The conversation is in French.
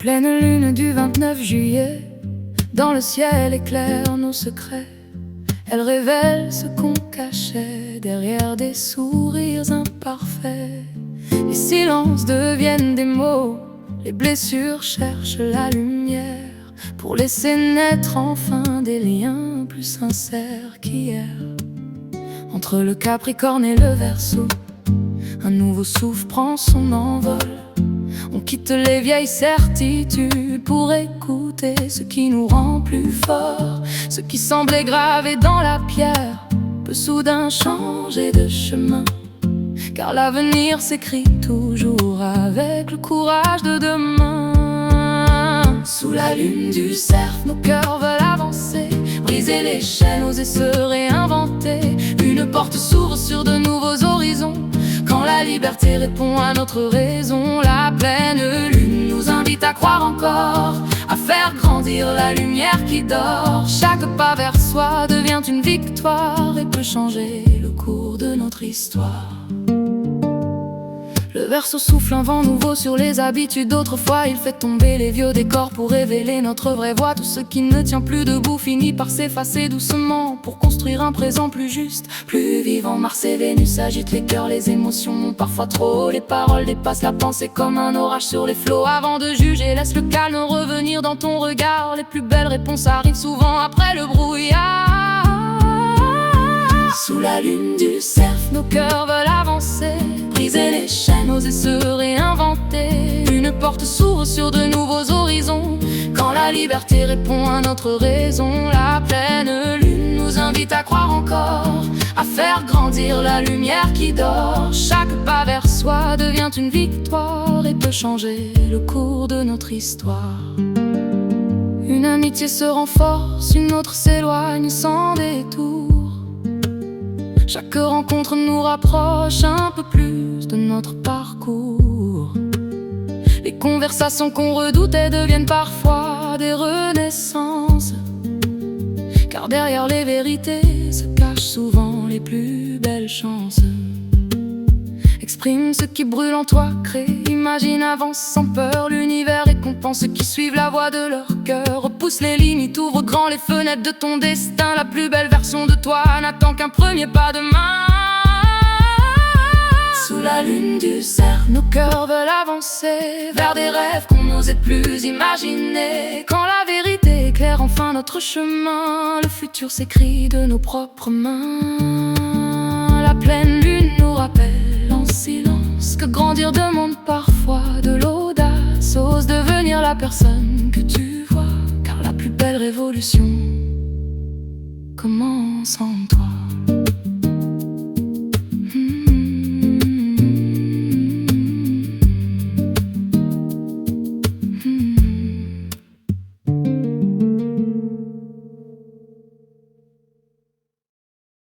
Pleine lune du 29 juillet, dans le ciel éclairent nos secrets. Elle révèle ce qu'on cachait derrière des sourires imparfaits. Les silences deviennent des mots, les blessures cherchent la lumière pour laisser naître enfin des liens plus sincères qu'hier. Entre le Capricorne et le Verseau, un nouveau souffle prend son envol. On quitte les vieilles certitudes pour écouter ce qui nous rend plus forts. Ce qui semblait gravé dans la pierre peut soudain changer de chemin, car l'avenir s'écrit toujours avec le courage de demain. Sous la lune du cerf, nos cœurs veulent avancer, briser les chaînes, oser se réinventer. Une porte s'ouvre sur de nouveaux horizons, quand la liberté répond à notre raison. La pleine lune nous invite à croire encore, à faire grandir la lumière qui dort. Chaque pas vers soi devient une victoire et peut changer le cours de notre histoire. Le Verseau souffle un vent nouveau sur les habitudes d'autrefois. Il fait tomber les vieux décors pour révéler notre vraie voix. Tout ce qui ne tient plus debout finit par s'effacer doucement, pour construire un présent plus juste, plus vivant. Mars et Vénus agitent les cœurs, les émotions montent parfois trop haut. Les paroles dépassent la pensée comme un orage sur les flots. Avant de juger, laisse le calme revenir dans ton regard. Les plus belles réponses arrivent souvent après le brouillard. Sous la lune du cerf, nos cœurs veulent avancer, briser les chaînes, oser se réinventer. Une porte s'ouvre sur de nouveaux horizons, quand la liberté répond à notre raison. La pleine lune nous invite à croire encore, à faire grandir la lumière qui dort. Chaque pas vers soi devient une victoire et peut changer le cours de notre histoire. Une amitié se renforce, une autre s'éloigne sans détour. Chaque rencontre nous rapproche un peu plus de notre parcours. Les conversations qu'on redoutait deviennent parfois des renaissances, car derrière les vérités se cachent souvent les plus belles chances. Exprime ce qui brûle en toi, crée, imagine, avance sans peur. L'univers récompense ceux qui suivent la voie de leur cœur. Repousse les limites, ouvre grand les fenêtres de ton destin. La plus belle version de toi n'attend qu'un premier pas de main. Sous la lune du cerf, nos cœurs veulent avancer vers des rêves qu'on n'osait plus imaginer. Quand la vérité éclaire enfin notre chemin, le futur s'écrit de nos propres mains. La pleine lune nous rappelle en silence que grandir demande parfois de l'audace. Ose devenir la personne que tu vois, car la plus belle révolution commence en toi.